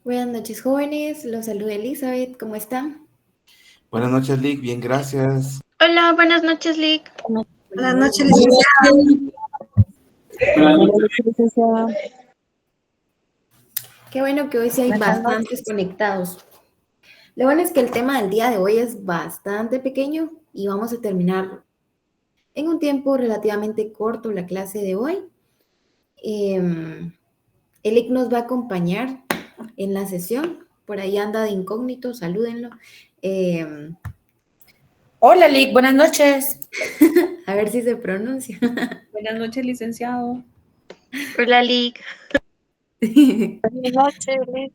Buenas noches, jóvenes. Los saluda Elizabeth. ¿Cómo están? Buenas noches, Lick. Bien, gracias. Hola, buenas noches, Lick. Buenas noches, licenciada. Buenas noches, licenciada. Qué bueno que hoy sí hay Buenas bastantes conectados. Lo bueno es que el tema del día de hoy es bastante pequeño y vamos a terminar en un tiempo relativamente corto la clase de hoy. Elic nos va a acompañar en la sesión. Por ahí anda de incógnito, salúdenlo. Hola, Lick, buenas noches. A ver si se pronuncia. Buenas noches, licenciado. Hola, Lick. Buenas noches, Lick.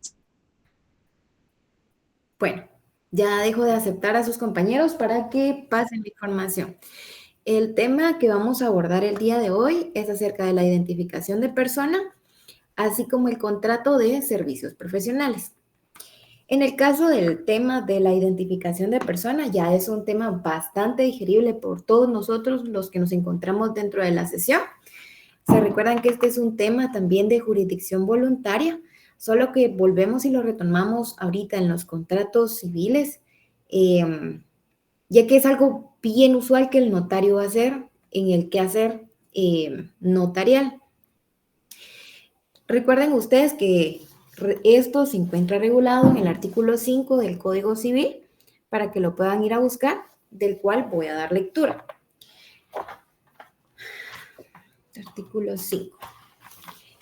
Bueno, ya dejo de aceptar a sus compañeros para que pasen la información. El tema que vamos a abordar el día de hoy es acerca de la identificación de persona, así como el contrato de servicios profesionales. En el caso del tema de la identificación de persona, ya es un tema bastante digerible por todos nosotros los que nos encontramos dentro de la sesión. Se recuerdan que este es un tema también de jurisdicción voluntaria, solo que volvemos y lo retomamos ahorita en los contratos civiles, ya que es algo bien usual que el notario va a hacer en el quehacer notarial. Recuerden ustedes que esto se encuentra regulado en el artículo 5 del Código Civil para que lo puedan ir a buscar, del cual voy a dar lectura. Artículo 5.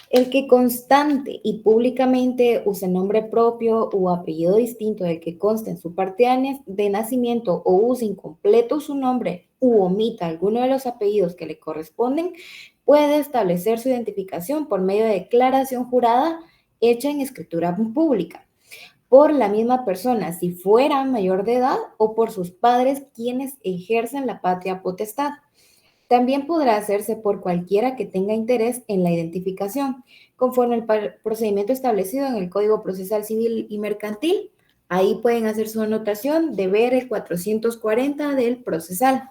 El que constante y públicamente use nombre propio o apellido distinto del que consta en su partida de nacimiento o use incompleto su nombre u omita alguno de los apellidos que le corresponden, puede establecer su identificación por medio de declaración jurada hecha en escritura pública por la misma persona si fuera mayor de edad o por sus padres quienes ejercen la patria potestad. También podrá hacerse por cualquiera que tenga interés en la identificación, conforme al procedimiento establecido en el Código Procesal Civil y Mercantil. Ahí pueden hacer su anotación de ver el 440 del procesal.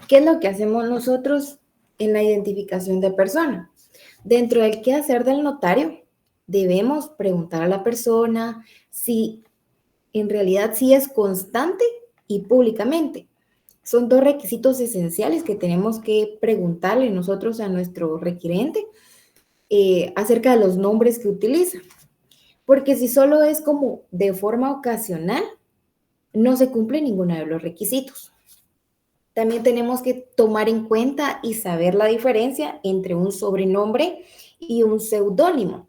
¿Qué es lo que hacemos nosotros en la identificación de persona? Dentro del quehacer del notario, debemos preguntar a la persona si en realidad sí es constante y públicamente. Son dos requisitos esenciales que tenemos que preguntarle nosotros a nuestro requirente acerca de los nombres que utiliza. Porque si solo es como de forma ocasional, no se cumple ninguno de los requisitos. También tenemos que tomar en cuenta y saber la diferencia entre un sobrenombre y un seudónimo,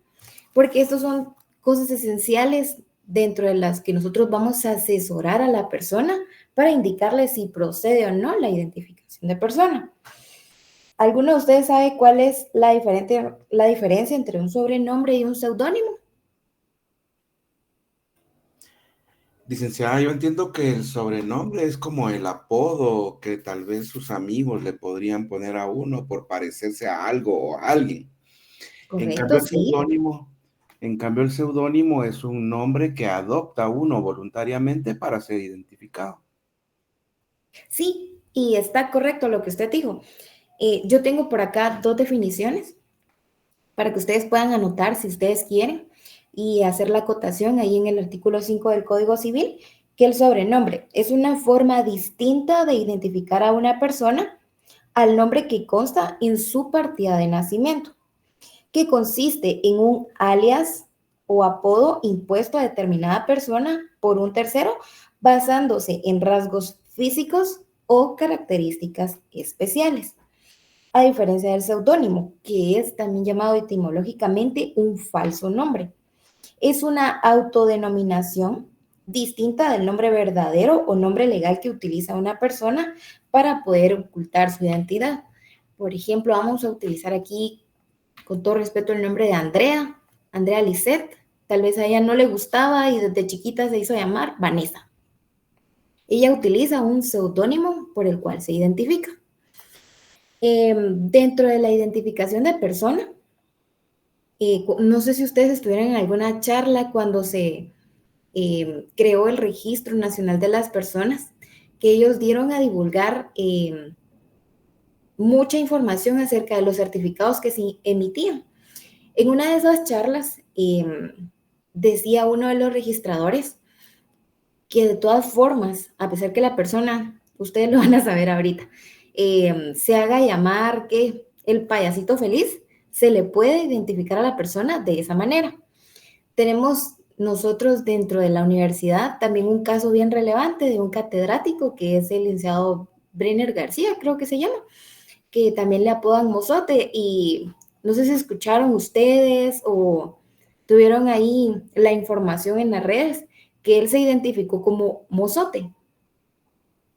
porque estos son cosas esenciales dentro de las que nosotros vamos a asesorar a la persona para indicarle si procede o no la identificación de persona. ¿Alguno de ustedes sabe cuál es la diferencia entre un sobrenombre y un seudónimo? Licenciada, yo entiendo que el sobrenombre es como el apodo que tal vez sus amigos le podrían poner a uno por parecerse a algo o a alguien. En cambio, Correcto, sí. En cambio, el seudónimo es un nombre que adopta uno voluntariamente para ser identificado. Sí, y está correcto lo que usted dijo. Yo tengo por acá dos definiciones para que ustedes puedan anotar si ustedes quieren y hacer la acotación ahí en el artículo 5 del Código Civil, que el sobrenombre es una forma distinta de identificar a una persona al nombre que consta en su partida de nacimiento, que consiste en un alias o apodo impuesto a determinada persona por un tercero basándose en rasgos físicos o características especiales. A diferencia del seudónimo, que es también llamado etimológicamente un falso nombre. Es una autodenominación distinta del nombre verdadero o nombre legal que utiliza una persona para poder ocultar su identidad. Por ejemplo, vamos a utilizar aquí, con todo respeto, el nombre de Andrea Lisette. Tal vez a ella no le gustaba y desde chiquita se hizo llamar Vanessa. Ella utiliza un seudónimo por el cual se identifica. Dentro de la identificación de persona, no sé si ustedes estuvieron en alguna charla cuando se creó el Registro Nacional de las Personas, que ellos dieron a divulgar mucha información acerca de los certificados que se emitían. En una de esas charlas decía uno de los registradores que de todas formas, a pesar que la persona, ustedes lo van a saber ahorita, se haga llamar que el payasito feliz, se le puede identificar a la persona de esa manera. Tenemos nosotros dentro de la universidad también un caso bien relevante de un catedrático que es el licenciado Brenner García, creo que se llama, que también le apodan Mozote, y no sé si escucharon ustedes o tuvieron ahí la información en las redes que él se identificó como Mozote,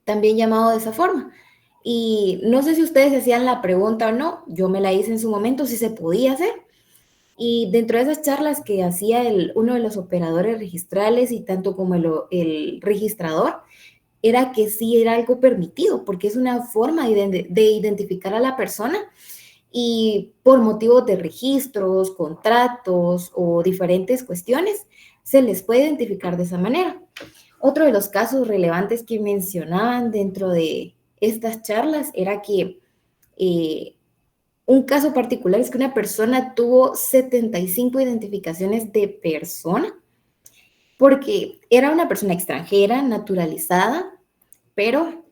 también llamado de esa forma. Y no sé si ustedes hacían la pregunta o no, yo me la hice en su momento, si se podía hacer. Y dentro de esas charlas que hacía uno de los operadores registrales y tanto como el registrador, era que sí era algo permitido, porque es una forma de identificar a la persona y por motivos de registros, contratos o diferentes cuestiones, se les puede identificar de esa manera. Otro de los casos relevantes que mencionaban dentro de estas charlas era que un caso particular es que una persona tuvo 75 identificaciones de persona porque era una persona extranjera, naturalizada, pero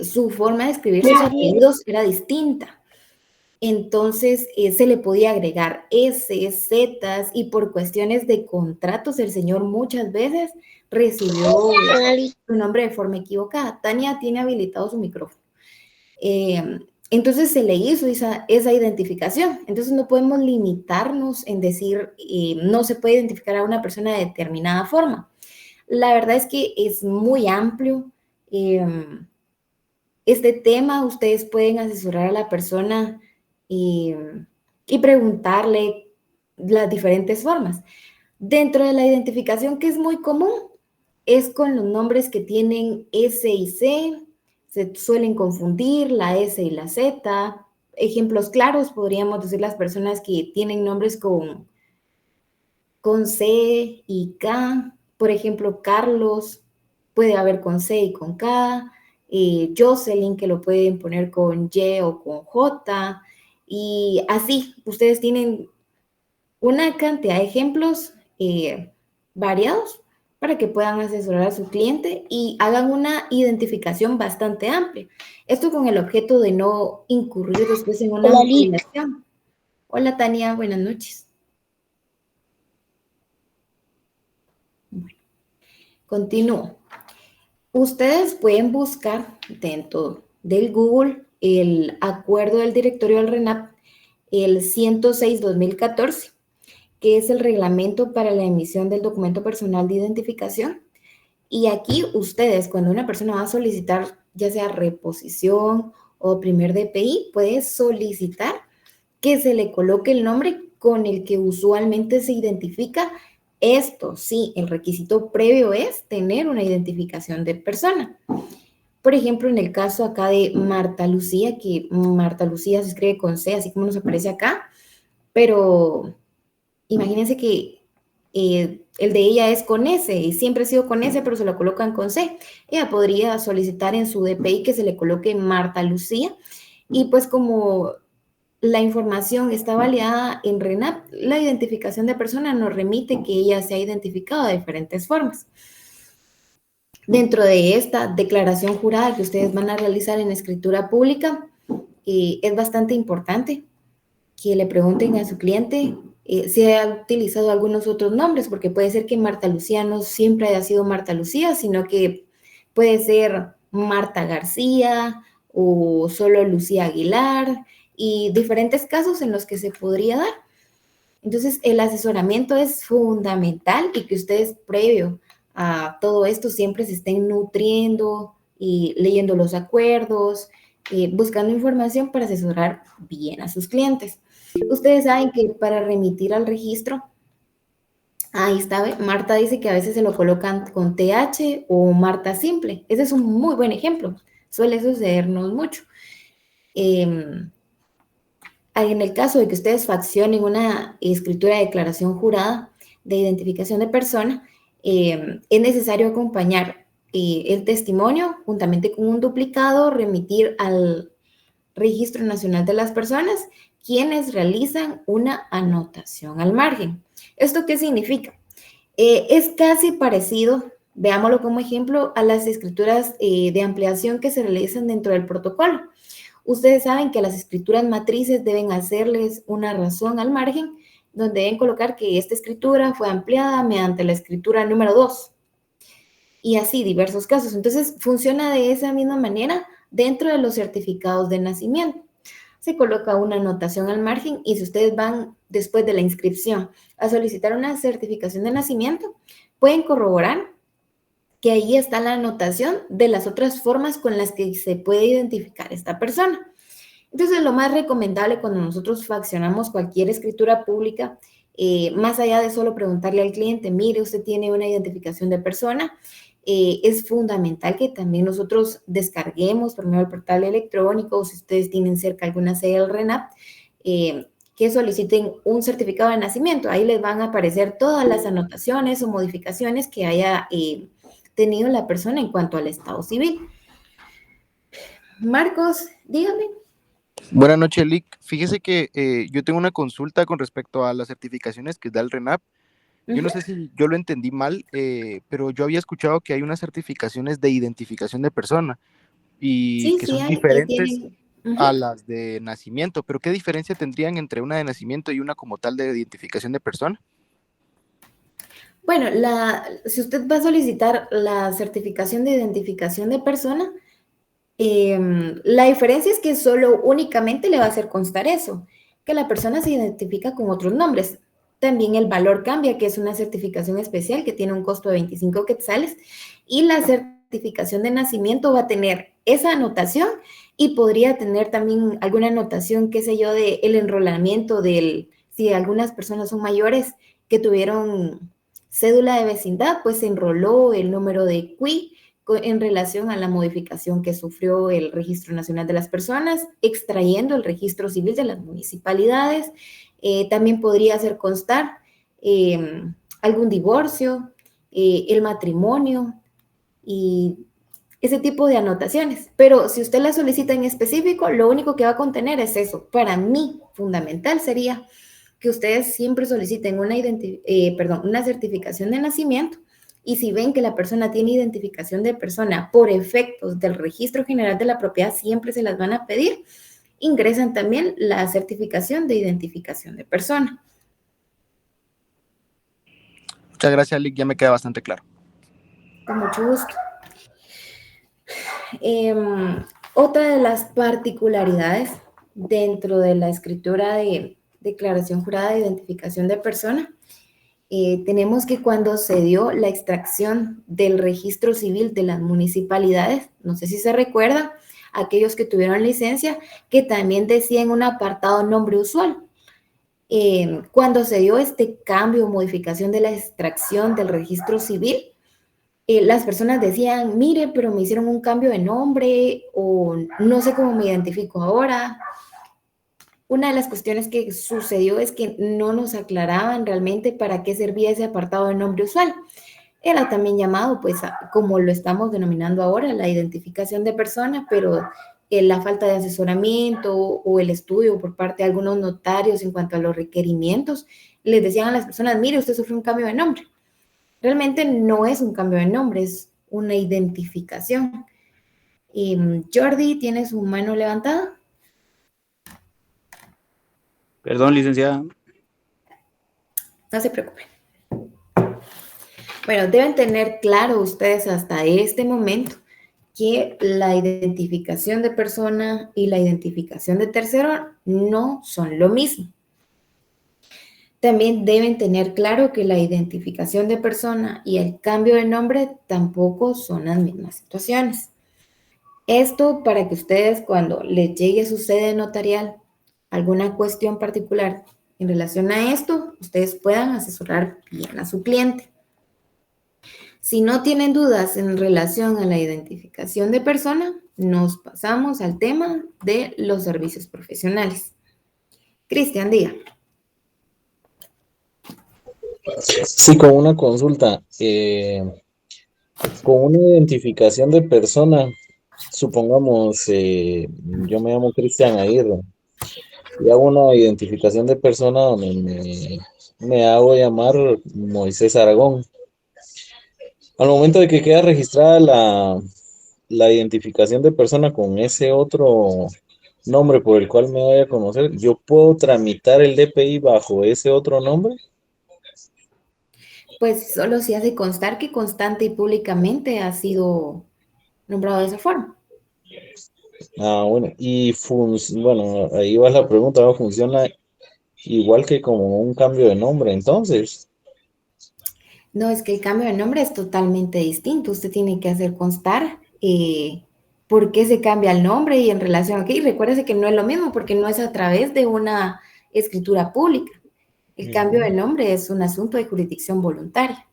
su forma de escribir sus apellidos era distinta. Entonces se le podía agregar S, Z, y por cuestiones de contratos el señor muchas veces recibió su nombre de forma equivocada. Tania tiene habilitado su micrófono. Entonces se le hizo esa identificación. Entonces no podemos limitarnos en decir no se puede identificar a una persona de determinada forma. La verdad es que es muy amplio este tema. Ustedes pueden asesorar a la persona y preguntarle las diferentes formas. Dentro de la identificación, que es muy común, es con los nombres que tienen S y C. Se suelen confundir la S y la Z. Ejemplos claros podríamos decir las personas que tienen nombres con C y K. Por ejemplo, Carlos puede haber con C y con K. Jocelyn, que lo pueden poner con Y o con J. Y así, ustedes tienen una cantidad de ejemplos variados para que puedan asesorar a su cliente y hagan una identificación bastante amplia. Esto con el objeto de no incurrir después en una manipulación. Hola, Tania, buenas noches. Bueno, continúo. Ustedes pueden buscar dentro del Google el acuerdo del directorio del RENAP, el 106-2014, que es el reglamento para la emisión del documento personal de identificación. Y aquí ustedes, cuando una persona va a solicitar ya sea reposición o primer DPI, puede solicitar que se le coloque el nombre con el que usualmente se identifica. Esto sí, el requisito previo es tener una identificación de persona. Por ejemplo, en el caso acá de Marta Lucía, que Marta Lucía se escribe con C, así como nos aparece acá, pero imagínense que el de ella es con S y siempre ha sido con S, pero se lo colocan con C. Ella podría solicitar en su DPI que se le coloque Marta Lucía, y pues como la información está validada en RENAP, la identificación de persona nos remite que ella se ha identificado de diferentes formas. Dentro de esta declaración jurada que ustedes van a realizar en escritura pública, es bastante importante que le pregunten a su cliente si ha utilizado algunos otros nombres, porque puede ser que Marta Lucía no siempre haya sido Marta Lucía, sino que puede ser Marta García o solo Lucía Aguilar, y diferentes casos en los que se podría dar. Entonces, el asesoramiento es fundamental y que ustedes previo a todo esto siempre se estén nutriendo y leyendo los acuerdos, buscando información para asesorar bien a sus clientes. Ustedes saben que para remitir al registro, ahí está, Marta dice que a veces se lo colocan con TH o Marta simple. Ese es un muy buen ejemplo. Suele sucedernos mucho. En el caso de que ustedes faccionen una escritura de declaración jurada de identificación de persona, es necesario acompañar el testimonio juntamente con un duplicado, remitir al Registro Nacional de las Personas quienes realizan una anotación al margen. ¿Esto qué significa? Es casi parecido, veámoslo como ejemplo, a las escrituras de ampliación que se realizan dentro del protocolo. Ustedes saben que las escrituras matrices deben hacerles una razón al margen, donde deben colocar que esta escritura fue ampliada mediante la escritura número 2. Y así, diversos casos. Entonces, funciona de esa misma manera dentro de los certificados de nacimiento. Se coloca una anotación al margen y si ustedes van después de la inscripción a solicitar una certificación de nacimiento, pueden corroborar que ahí está la anotación de las otras formas con las que se puede identificar esta persona. Entonces, lo más recomendable cuando nosotros fraccionamos cualquier escritura pública, más allá de solo preguntarle al cliente, mire, usted tiene una identificación de persona, es fundamental que también nosotros descarguemos por medio del portal electrónico, si ustedes tienen cerca alguna sede del RENAP, que soliciten un certificado de nacimiento. Ahí les van a aparecer todas las anotaciones o modificaciones que haya tenido la persona en cuanto al estado civil. Marcos, dígame. Buenas noches, Lic. Fíjese que yo tengo una consulta con respecto a las certificaciones que da el RENAP. Yo no sé si yo lo entendí mal, pero yo había escuchado que hay unas certificaciones de identificación de persona y Sí, que sí son hay, diferentes tienen. a las de nacimiento, pero ¿qué diferencia tendrían entre una de nacimiento y una como tal de identificación de persona? Bueno, si usted va a solicitar la certificación de identificación de persona, la diferencia es que solo únicamente le va a hacer constar eso, que la persona se identifica con otros nombres. También el valor cambia, que es una certificación especial que tiene un costo de 25 quetzales, y la certificación de nacimiento va a tener esa anotación y podría tener también alguna anotación, qué sé yo, de el enrolamiento si algunas personas son mayores que tuvieron cédula de vecindad, pues se enroló el número de CUI en relación a la modificación que sufrió el Registro Nacional de las Personas, extrayendo el registro civil de las municipalidades. También podría hacer constar algún divorcio, el matrimonio y ese tipo de anotaciones. Pero si usted la solicita en específico, lo único que va a contener es eso. Para mí, fundamental sería que ustedes siempre soliciten una certificación de nacimiento. Y si ven que la persona tiene identificación de persona por efectos del Registro General de la Propiedad, siempre se las van a pedir. Ingresan también la certificación de identificación de persona. Muchas gracias, Lic, ya me queda bastante claro. Con mucho gusto. Otra de las particularidades dentro de la escritura de declaración jurada de identificación de persona, tenemos que cuando se dio la extracción del registro civil de las municipalidades, no sé si se recuerda, aquellos que tuvieron licencia, que también decían un apartado nombre usual. Cuando se dio este cambio o modificación de la extracción del registro civil, las personas decían, mire, pero me hicieron un cambio de nombre o no sé cómo me identifico ahora. Una de las cuestiones que sucedió es que no nos aclaraban realmente para qué servía ese apartado de nombre usual. Era también llamado, pues, como lo estamos denominando ahora, la identificación de persona, pero la falta de asesoramiento o el estudio por parte de algunos notarios en cuanto a los requerimientos, les decían a las personas, mire, usted sufrió un cambio de nombre. Realmente no es un cambio de nombre, es una identificación. Jordi, ¿tiene su mano levantada? Perdón, licenciada. No se preocupen. Bueno, deben tener claro ustedes hasta este momento que la identificación de persona y la identificación de tercero no son lo mismo. También deben tener claro que la identificación de persona y el cambio de nombre tampoco son las mismas situaciones. Esto para que ustedes cuando les llegue a su sede notarial alguna cuestión particular en relación a esto, ustedes puedan asesorar bien a su cliente. Si no tienen dudas en relación a la identificación de persona, nos pasamos al tema de los servicios profesionales. Cristian, diga. Sí, con una consulta. Con una identificación de persona, supongamos, yo me llamo Cristian Aguirre y hago una identificación de persona donde me hago llamar Moisés Aragón. Al momento de que queda registrada la identificación de persona con ese otro nombre por el cual me voy a conocer, ¿yo puedo tramitar el DPI bajo ese otro nombre? Pues solo si hace constar que constante y públicamente ha sido nombrado de esa forma. Ah, bueno, bueno, ahí va la pregunta, ¿no? ¿Funciona igual que como un cambio de nombre entonces? No, es que el cambio de nombre es totalmente distinto. Usted tiene que hacer constar por qué se cambia el nombre y en relación a qué. Y recuérdese que no es lo mismo porque no es a través de una escritura pública. El cambio de nombre es un asunto de jurisdicción voluntaria.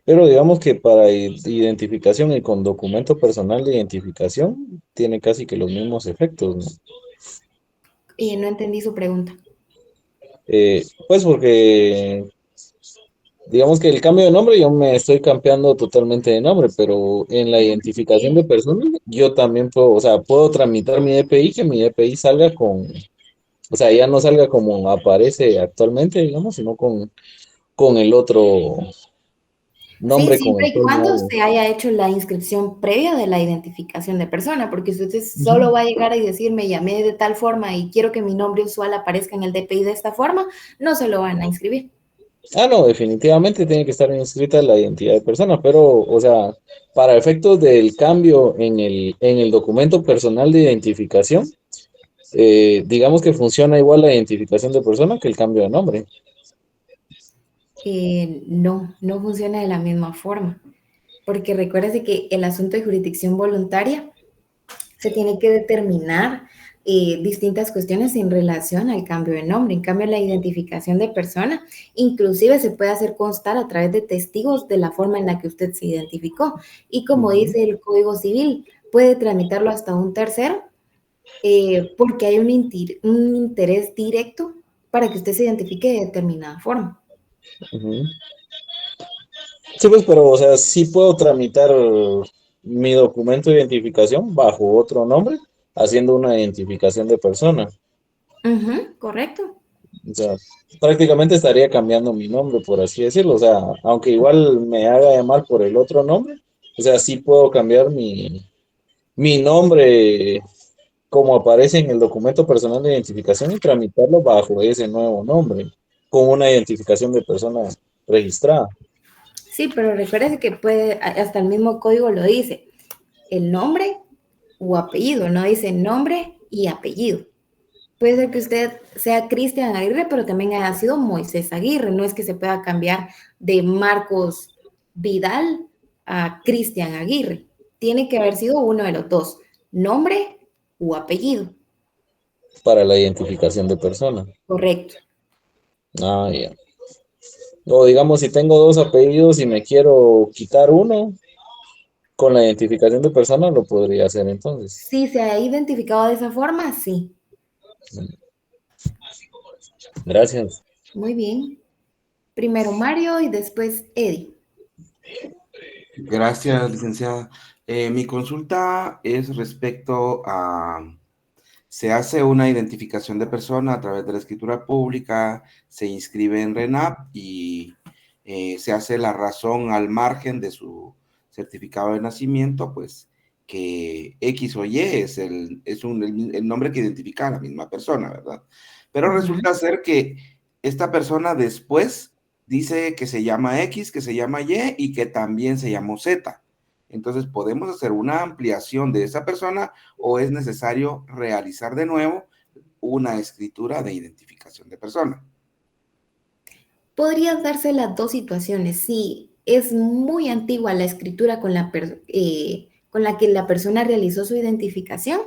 Pero digamos que para identificación y con documento personal de identificación tiene casi que los mismos efectos, ¿no? No entendí su pregunta. Pues porque digamos que el cambio de nombre yo me estoy cambiando totalmente de nombre, pero en la identificación de personas yo también puedo, o sea, puedo tramitar mi DPI, que mi DPI salga o sea, ya no salga como aparece actualmente, digamos, sino con el otro Sí, nombre con siempre el y cual me cuando hago. se haya hecho la inscripción previa de la identificación de persona, porque si usted Ujú. solo va a llegar y decir, me llamé de tal forma y quiero que mi nombre usual aparezca en el DPI de esta forma, no se lo van a inscribir. Ah, no, definitivamente tiene que estar inscrita la identidad de persona, pero, o sea, para efectos del cambio en el documento personal de identificación, digamos que funciona igual la identificación de persona que el cambio de nombre. No, no funciona de la misma forma, porque recuérdese que el asunto de jurisdicción voluntaria se tiene que determinar distintas cuestiones en relación al cambio de nombre. En cambio, la identificación de persona, inclusive se puede hacer constar a través de testigos de la forma en la que usted se identificó. Y como Ujú. dice el Código Civil, puede tramitarlo hasta un tercero porque hay un interés directo para que usted se identifique de determinada forma. Ujú. Sí, pues, pero, o sea, sí puedo tramitar mi documento de identificación bajo otro nombre, haciendo una identificación de persona. Ujú, correcto. O sea, prácticamente estaría cambiando mi nombre, por así decirlo. O sea, aunque igual me haga llamar por el otro nombre, o sea, sí puedo cambiar mi nombre como aparece en el documento personal de identificación y tramitarlo bajo ese nuevo nombre, con una identificación de persona registrada. Sí, pero recuérdese que puede, hasta el mismo código lo dice, el nombre o apellido, no dice nombre y apellido. Puede ser que usted sea Cristian Aguirre, pero también haya sido Moisés Aguirre. No es que se pueda cambiar de Marcos Vidal a Cristian Aguirre. Tiene que haber sido uno de los dos, nombre o apellido. Para la identificación de persona. Correcto. Ah, ya. O digamos, si tengo dos apellidos y me quiero quitar uno, con la identificación de persona lo podría hacer entonces. Si se ha identificado de esa forma, sí. Gracias. Muy bien. Primero Mario y después Eddie. Gracias, licenciada. Mi consulta es respecto a, se hace una identificación de persona a través de la escritura pública, se inscribe en RENAP y se hace la razón al margen de su certificado de nacimiento, pues que X o Y el nombre que identifica a la misma persona, ¿verdad? Pero resulta ser que esta persona después dice que se llama X, que se llama Y que también se llamó Z. Entonces, ¿podemos hacer una ampliación de esa persona o es necesario realizar de nuevo una escritura de identificación de persona? Podrías darse las dos situaciones. Si es muy antigua la escritura con la que la persona realizó su identificación,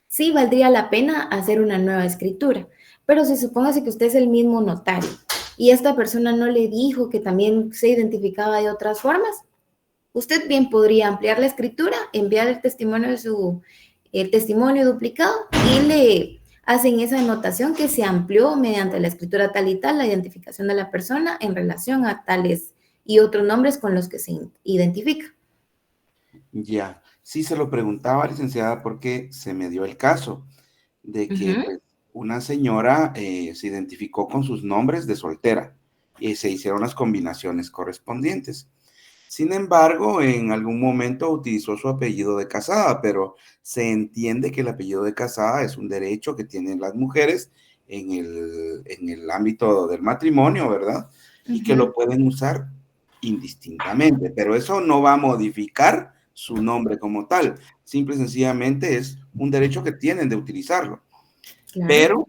sí valdría la pena hacer una nueva escritura. Pero si supóngase que usted es el mismo notario y esta persona no le dijo que también se identificaba de otras formas, usted bien podría ampliar la escritura, enviar el testimonio duplicado y le hacen esa anotación que se amplió mediante la escritura tal y tal, la identificación de la persona en relación a tales y otros nombres con los que se identifica. Ya, sí se lo preguntaba, licenciada, porque se me dio el caso. de que pues, una señora se identificó con sus nombres de soltera y se hicieron las combinaciones correspondientes. Sin embargo, en algún momento utilizó su apellido de casada, pero se entiende que el apellido de casada es un derecho que tienen las mujeres en el ámbito del matrimonio, ¿verdad? Y que lo pueden usar indistintamente, pero eso no va a modificar su nombre como tal. Simple y sencillamente es un derecho que tienen de utilizarlo. Claro. Pero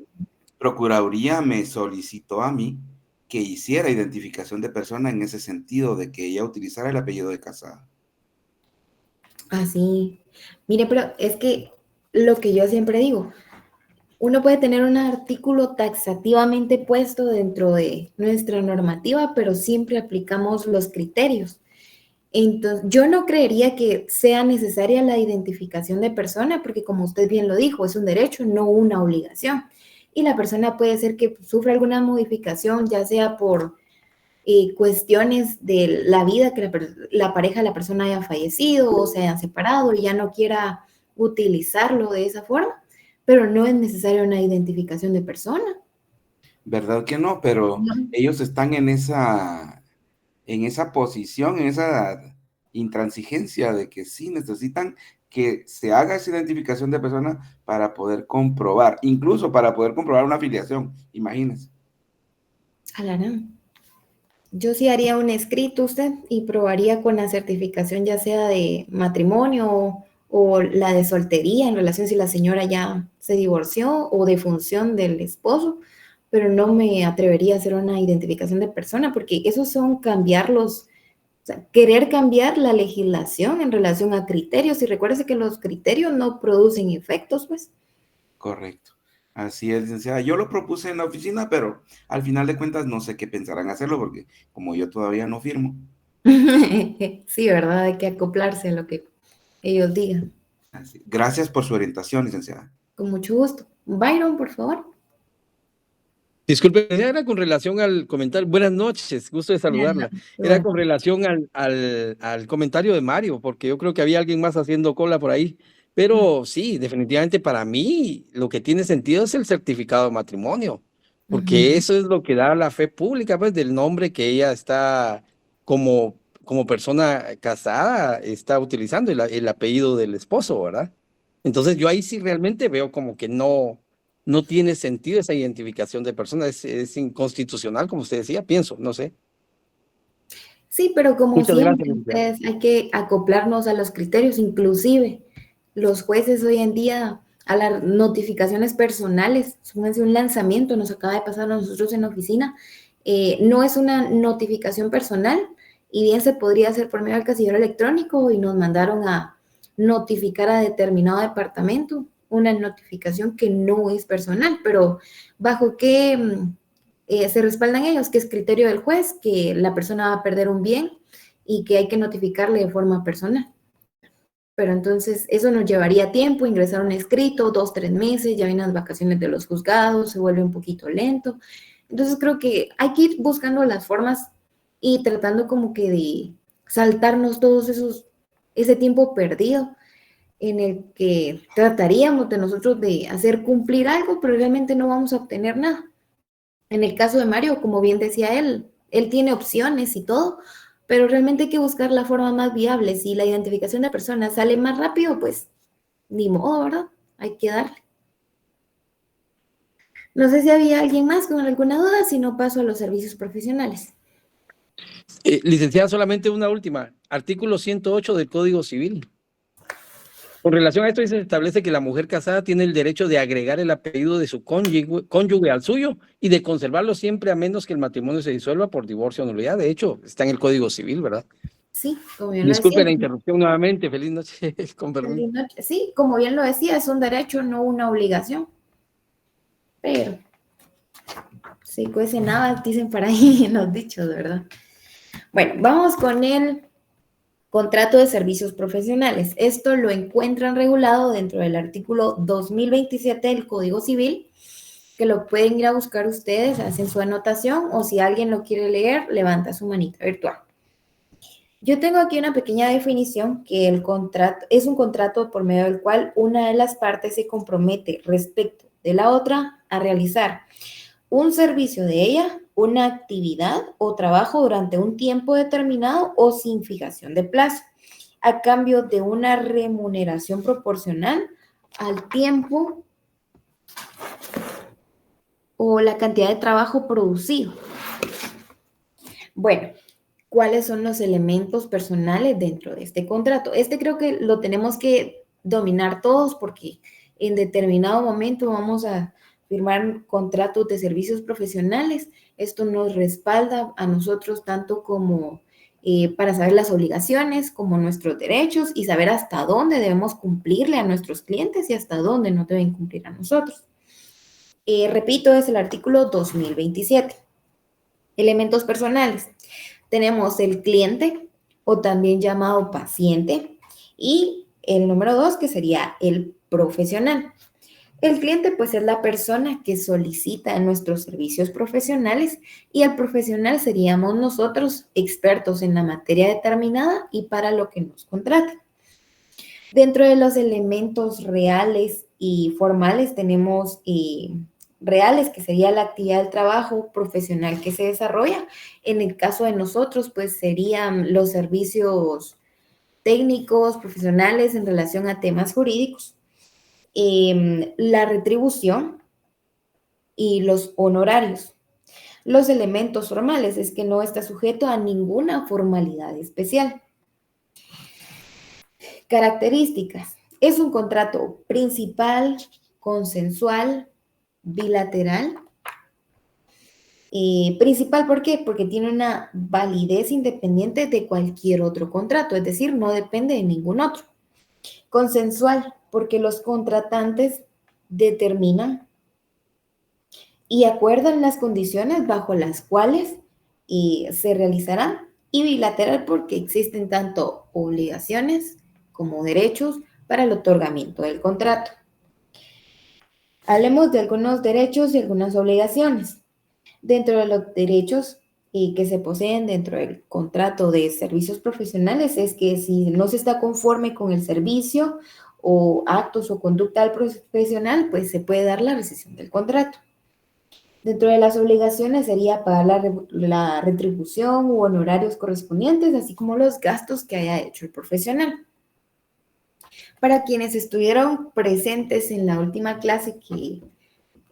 Procuraduría me solicitó a mí que hiciera identificación de persona en ese sentido, de que ella utilizara el apellido de casada. Así. Mire, pero es que lo que yo siempre digo, uno puede tener un artículo taxativamente puesto dentro de nuestra normativa, pero siempre aplicamos los criterios. Entonces, yo no creería que sea necesaria la identificación de persona, porque como usted bien lo dijo, es un derecho, no una obligación. Y la persona puede ser que sufra alguna modificación, ya sea por cuestiones de la vida, que la pareja de la persona haya fallecido o se hayan separado y ya no quiera utilizarlo de esa forma, pero no es necesaria una identificación de persona. ¿Verdad que no? Pero ellos están en esa posición, en esa intransigencia de que sí necesitan que se haga esa identificación de persona para poder comprobar, incluso para poder comprobar una afiliación, imagínense. Alarán. Yo sí haría un escrito usted y probaría con la certificación ya sea de matrimonio o la de soltería en relación si la señora ya se divorció o de función del esposo, pero no me atrevería a hacer una identificación de persona porque esos son cambiarlos, o sea, querer cambiar la legislación en relación a criterios y recuérdese que los criterios no producen efectos, pues. Correcto. Así es, licenciada. Yo lo propuse en la oficina, pero al final de cuentas no sé qué pensarán hacerlo porque como yo todavía no firmo. Sí, ¿verdad? Hay que acoplarse a lo que ellos digan. Así. Gracias por su orientación, licenciada. Con mucho gusto. Byron, por favor. Disculpe, era con relación al comentario. Buenas noches, gusto de saludarla. Era con relación al comentario de Mario, porque yo creo que había alguien más haciendo cola por ahí. Pero sí, definitivamente para mí lo que tiene sentido es el certificado de matrimonio, porque eso es lo que da la fe pública, pues, del nombre que ella está como persona casada, está utilizando el apellido del esposo, ¿verdad? Entonces yo ahí sí realmente veo como que no tiene sentido esa identificación de personas, es inconstitucional, como usted decía, pienso, no sé. Sí, pero como Muchas siempre, gracias. hay que acoplarnos a los criterios, inclusive los jueces hoy en día a las notificaciones personales, súmense un lanzamiento, nos acaba de pasar a nosotros en la oficina, no es una notificación personal y bien se podría hacer por medio del casillero electrónico y nos mandaron a notificar a determinado departamento una notificación que no es personal, pero ¿bajo qué se respaldan ellos? Que es criterio del juez, que la persona va a perder un bien y que hay que notificarle de forma personal. Pero entonces eso nos llevaría tiempo, ingresar un escrito, 2, 3 meses, ya vienen las vacaciones de los juzgados, se vuelve un poquito lento. Entonces creo que hay que ir buscando las formas y tratando como que de saltarnos todos ese tiempo perdido en el que trataríamos de nosotros de hacer cumplir algo, pero realmente no vamos a obtener nada. En el caso de Mario, como bien decía él tiene opciones y todo, pero realmente hay que buscar la forma más viable. Si la identificación de personas sale más rápido, pues ni modo, ¿verdad? Hay que darle. No sé si había alguien más con alguna duda, si no paso a los servicios profesionales. Licenciada, solamente una última. Artículo 108 del Código Civil. Con relación a esto, se establece que la mujer casada tiene el derecho de agregar el apellido de su cónyuge al suyo y de conservarlo siempre a menos que el matrimonio se disuelva por divorcio o nulidad. De hecho, está en el Código Civil, ¿verdad? Sí, como bien lo decía. Disculpe la interrupción nuevamente. Feliz noche. Con permiso. Feliz noche. Sí, como bien lo decía, es un derecho, no una obligación. Pero, sí, cuece nada, dicen por ahí en los dichos, ¿verdad? Bueno, vamos con el contrato de servicios profesionales. Esto lo encuentran regulado dentro del artículo 2027 del Código Civil, que lo pueden ir a buscar ustedes, hacen su anotación, o si alguien lo quiere leer, levanta su manita virtual. Yo tengo aquí una pequeña definición que el contrato es un contrato por medio del cual una de las partes se compromete respecto de la otra a realizar un servicio de ella, una actividad o trabajo durante un tiempo determinado o sin fijación de plazo, a cambio de una remuneración proporcional al tiempo o la cantidad de trabajo producido. Bueno, ¿cuáles son los elementos personales dentro de este contrato? Este creo que lo tenemos que dominar todos porque en determinado momento vamos a firmar contratos de servicios profesionales. Esto nos respalda a nosotros tanto como para saber las obligaciones como nuestros derechos y saber hasta dónde debemos cumplirle a nuestros clientes y hasta dónde no deben cumplir a nosotros. Repito, es el artículo 2027. Elementos personales. Tenemos el cliente o también llamado paciente y el número 2 que sería el profesional. El cliente pues es la persona que solicita nuestros servicios profesionales y el profesional seríamos nosotros expertos en la materia determinada y para lo que nos contratan. Dentro de los elementos reales y formales tenemos reales, que sería la actividad del trabajo profesional que se desarrolla. En el caso de nosotros, pues serían los servicios técnicos, profesionales en relación a temas jurídicos, la retribución y los honorarios. Los elementos formales es que no está sujeto a ninguna formalidad especial. Características. Es un contrato principal, consensual, bilateral. Principal, ¿por qué? Porque tiene una validez independiente de cualquier otro contrato, es decir, no depende de ningún otro. Consensual, porque los contratantes determinan y acuerdan las condiciones bajo las cuales se realizarán. Y bilateral, porque existen tanto obligaciones como derechos para el otorgamiento del contrato. Hablemos de algunos derechos y algunas obligaciones. Dentro de los derechos que se poseen dentro del contrato de servicios profesionales es que si no se está conforme con el servicio o actos o conducta del profesional, pues se puede dar la rescisión del contrato. Dentro de las obligaciones sería pagar la retribución u honorarios correspondientes, así como los gastos que haya hecho el profesional. Para quienes estuvieron presentes en la última clase que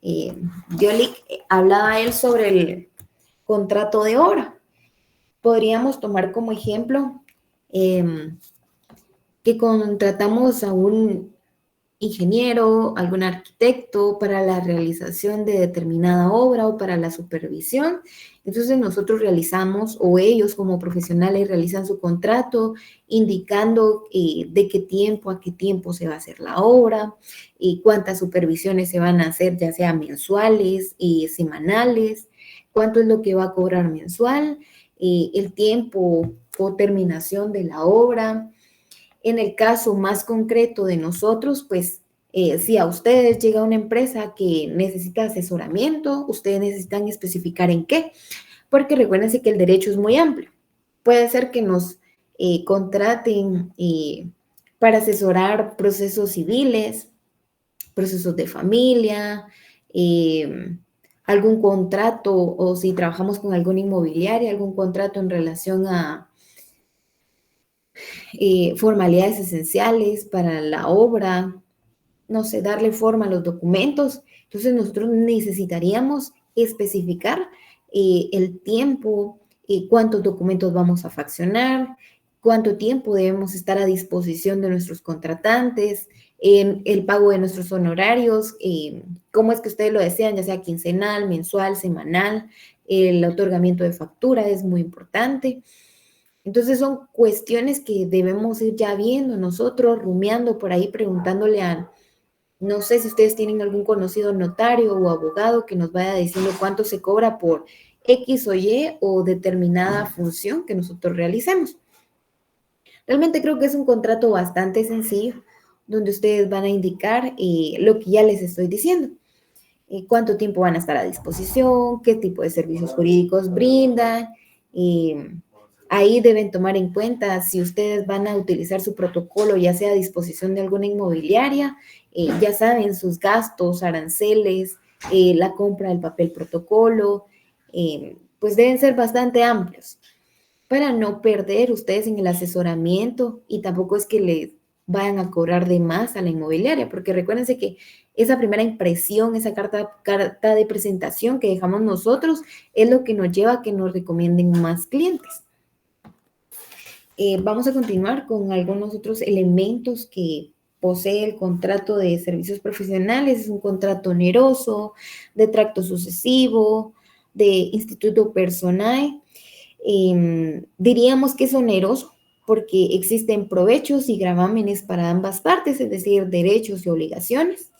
Lick hablaba él sobre el contrato de obra, podríamos tomar como ejemplo que contratamos a un ingeniero, algún arquitecto para la realización de determinada obra o para la supervisión. Entonces nosotros realizamos, o ellos como profesionales realizan su contrato indicando de qué tiempo a qué tiempo se va a hacer la obra, y cuántas supervisiones se van a hacer, ya sea mensuales y semanales, cuánto es lo que va a cobrar mensual, el tiempo o terminación de la obra. En el caso más concreto de nosotros, pues si a ustedes llega una empresa que necesita asesoramiento, ustedes necesitan especificar en qué, porque recuérdense que el derecho es muy amplio. Puede ser que nos contraten para asesorar procesos civiles, procesos de familia, algún contrato, o si trabajamos con alguna inmobiliaria, algún contrato en relación a formalidades esenciales para la obra, no sé, darle forma a los documentos. Entonces nosotros necesitaríamos especificar el tiempo, cuántos documentos vamos a faccionar, cuánto tiempo debemos estar a disposición de nuestros contratantes, el pago de nuestros honorarios, cómo es que ustedes lo desean, ya sea quincenal, mensual, semanal, el otorgamiento de factura es muy importante. Entonces son cuestiones que debemos ir ya viendo nosotros, rumiando por ahí, preguntándole a, no sé si ustedes tienen algún conocido notario o abogado que nos vaya diciendo cuánto se cobra por X o Y o determinada función que nosotros realicemos. Realmente creo que es un contrato bastante sencillo, donde ustedes van a indicar lo que ya les estoy diciendo. Cuánto tiempo van a estar a disposición, qué tipo de servicios jurídicos brindan, Ahí deben tomar en cuenta si ustedes van a utilizar su protocolo, ya sea a disposición de alguna inmobiliaria, ya saben, sus gastos, aranceles, la compra del papel protocolo, pues deben ser bastante amplios para no perder ustedes en el asesoramiento y tampoco es que les vayan a cobrar de más a la inmobiliaria, porque recuérdense que esa primera impresión, esa carta de presentación que dejamos nosotros es lo que nos lleva a que nos recomienden más clientes. Vamos a continuar con algunos otros elementos que posee el contrato de servicios profesionales. Es un contrato oneroso, de tracto sucesivo, de instituto personal. Diríamos que es oneroso porque existen provechos y gravámenes para ambas partes, es decir, derechos y obligaciones.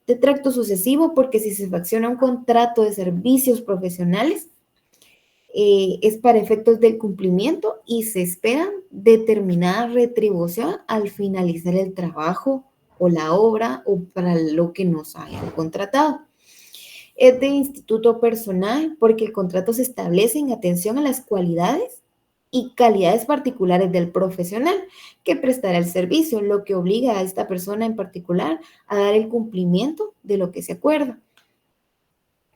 De tracto sucesivo porque si se fracciona un contrato de servicios profesionales, es para efectos del cumplimiento y se espera determinada retribución al finalizar el trabajo o la obra o para lo que nos hayan contratado. Es de instituto personal porque el contrato se establece en atención a las cualidades y calidades particulares del profesional que prestará el servicio, lo que obliga a esta persona en particular a dar el cumplimiento de lo que se acuerda.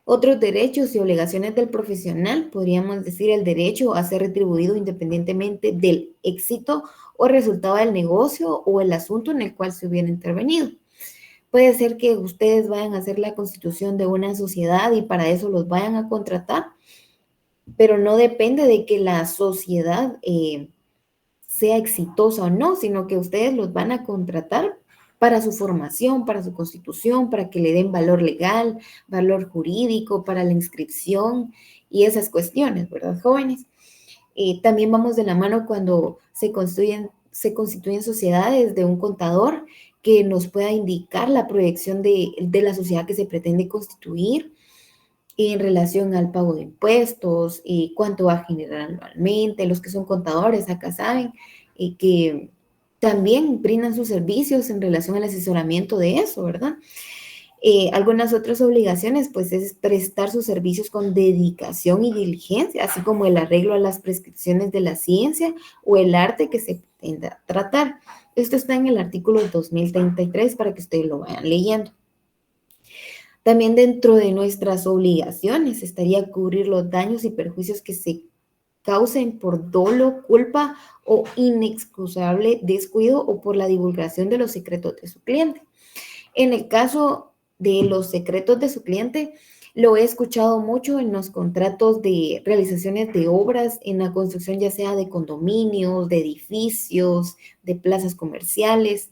Otros derechos y obligaciones del profesional, podríamos decir el derecho a ser retribuido independientemente del éxito o resultado del negocio o el asunto en el cual se hubiera intervenido. Puede ser que ustedes vayan a hacer la constitución de una sociedad y para eso los vayan a contratar, pero no depende de que la sociedad sea exitosa o no, sino que ustedes los van a contratar para su formación, para su constitución, para que le den valor legal, valor jurídico, para la inscripción y esas cuestiones, ¿verdad, jóvenes? También vamos de la mano cuando se constituyen sociedades de un contador que nos pueda indicar la proyección de la sociedad que se pretende constituir en relación al pago de impuestos y cuánto va a generar anualmente. Los que son contadores acá saben que también brindan sus servicios en relación al asesoramiento de eso, ¿verdad? Algunas otras obligaciones, pues, es prestar sus servicios con dedicación y diligencia, así como el arreglo a las prescripciones de la ciencia o el arte que se pretenda tratar. Esto está en el artículo 2033 para que ustedes lo vayan leyendo. También dentro de nuestras obligaciones estaría cubrir los daños y perjuicios que se causen por dolo, culpa o inexcusable descuido o por la divulgación de los secretos de su cliente. En el caso de los secretos de su cliente, lo he escuchado mucho en los contratos de realizaciones de obras, en la construcción ya sea de condominios, de edificios, de plazas comerciales,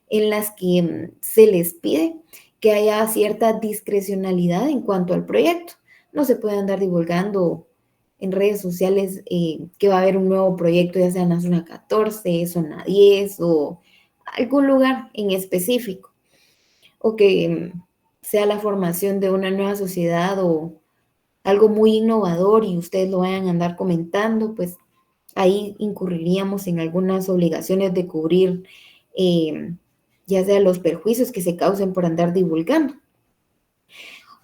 en las que se les pide que haya cierta discrecionalidad en cuanto al proyecto. No se puede andar divulgando en redes sociales que va a haber un nuevo proyecto, ya sea en la zona 14, zona 10 o algún lugar en específico, o que sea la formación de una nueva sociedad o algo muy innovador y ustedes lo vayan a andar comentando, pues ahí incurriríamos en algunas obligaciones de cubrir ya sea los perjuicios que se causen por andar divulgando.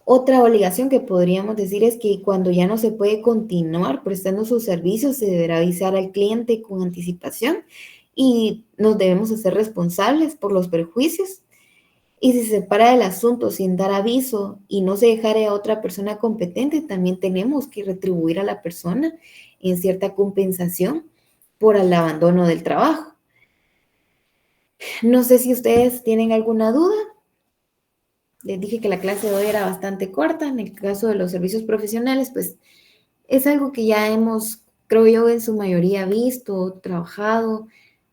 Otra obligación que podríamos decir es que cuando ya no se puede continuar prestando sus servicios, se deberá avisar al cliente con anticipación y nos debemos hacer responsables por los perjuicios. Y si se separa del asunto sin dar aviso y no se dejare a otra persona competente, también tenemos que retribuir a la persona en cierta compensación por el abandono del trabajo. No sé si ustedes tienen alguna duda. Les dije que la clase de hoy era bastante corta. En el caso de los servicios profesionales, pues es algo que ya hemos, creo yo, en su mayoría visto, trabajado.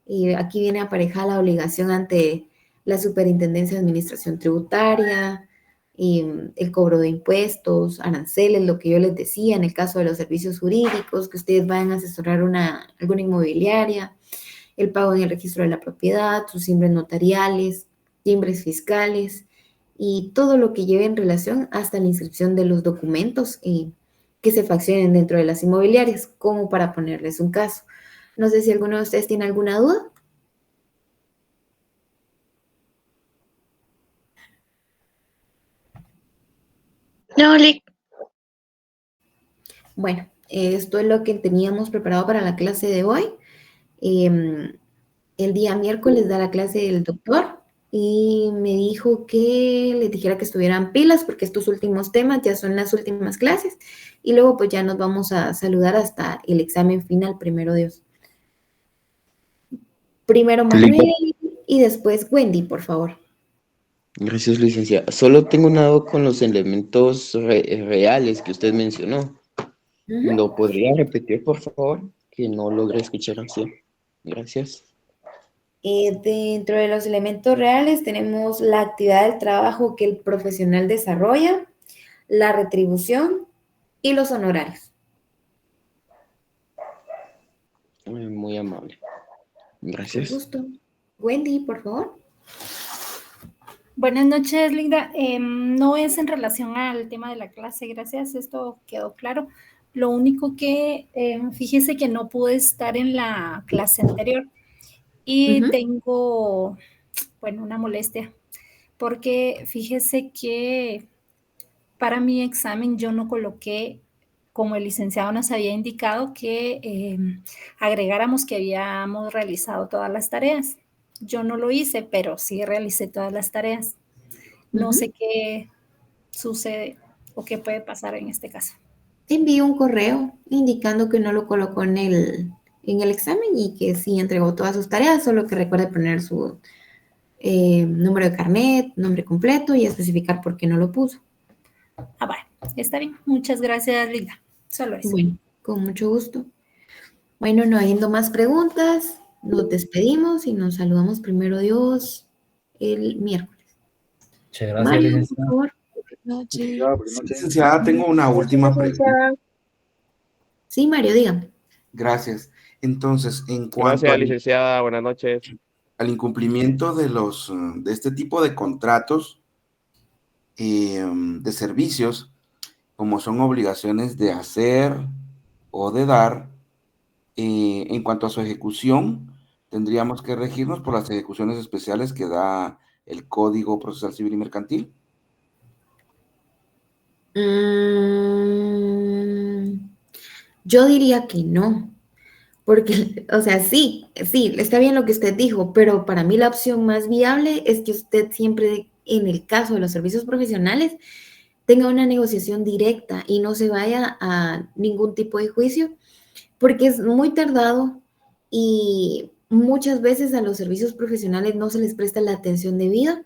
Y aquí viene aparejada la obligación ante la Superintendencia de Administración Tributaria, y el cobro de impuestos, aranceles, lo que yo les decía, en el caso de los servicios jurídicos, que ustedes vayan a asesorar alguna inmobiliaria, el pago en el registro de la propiedad, sus timbres notariales, timbres fiscales, y todo lo que lleve en relación hasta la inscripción de los documentos que se faccionen dentro de las inmobiliarias, como para ponerles un caso. No sé si alguno de ustedes tiene alguna duda. No, Lick. Bueno, Esto es lo que teníamos preparado para la clase de hoy. El día miércoles da la clase del doctor y me dijo que les dijera que estuvieran pilas porque estos últimos temas ya son las últimas clases y luego pues ya nos vamos a saludar hasta el examen final, primero Dios. Primero Manuel y después Wendy, por favor. Gracias, licenciada. Solo tengo una duda con los elementos reales que usted mencionó. ¿Lo podría repetir, por favor? Que no logré escuchar así. Gracias. Dentro de los elementos reales tenemos la actividad del trabajo que el profesional desarrolla, la retribución y los honorarios. Muy amable. Gracias. Con gusto. Wendy, por favor. Buenas noches, Linda. No es en relación al tema de la clase, gracias, esto quedó claro. Lo único que, fíjese que no pude estar en la clase anterior y tengo, bueno, una molestia, porque fíjese que para mi examen yo no coloqué, como el licenciado nos había indicado, que agregáramos que habíamos realizado todas las tareas. Yo no lo hice, pero sí realicé todas las tareas. No sé qué sucede o qué puede pasar en este caso. Te envío un correo indicando que no lo colocó en el examen y que sí entregó todas sus tareas, solo que recuerde poner su número de carnet, nombre completo y especificar por qué no lo puso. Ah, bueno, está bien. Muchas gracias, Linda. Solo eso. Bueno, con mucho gusto. Bueno, no habiendo más preguntas, nos despedimos y nos saludamos primero Dios el miércoles. Muchas gracias, Mario, por licenciada. favor. Licenciada, tengo una última pregunta. Sí, Mario, dígame. Gracias. Entonces, en cuanto Gracias, licenciada. Buenas noches. al incumplimiento de este tipo de contratos de servicios, como son obligaciones de hacer o de dar, en cuanto a su ejecución, tendríamos que regirnos por las ejecuciones especiales que da el Código Procesal Civil y Mercantil. Yo diría que no, porque, o sea, sí, está bien lo que usted dijo, pero para mí la opción más viable es que usted siempre, en el caso de los servicios profesionales, tenga una negociación directa y no se vaya a ningún tipo de juicio, porque es muy tardado y muchas veces a los servicios profesionales no se les presta la atención debida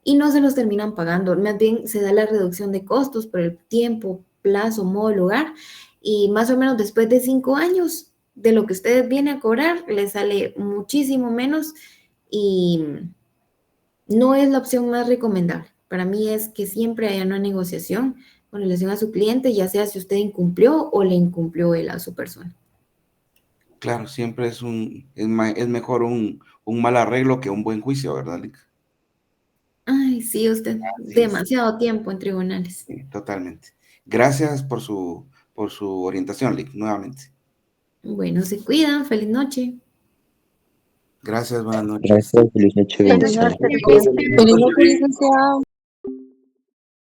y no se los terminan pagando. Más bien se da la reducción de costos por el tiempo, plazo, modo, lugar, y más o menos después de 5 años de lo que usted viene a cobrar, le sale muchísimo menos y no es la opción más recomendable. Para mí es que siempre haya una negociación con relación a su cliente, ya sea si usted incumplió o le incumplió él a su persona. Claro, siempre es mejor un mal arreglo que un buen juicio, ¿verdad, Lic? Ay, sí, usted, demasiado tiempo en tribunales. Sí, totalmente. Gracias por su orientación, Lic, nuevamente. Bueno, se cuidan, feliz noche. Gracias, buenas noches. Gracias, feliz noche. Feliz noche, licenciado.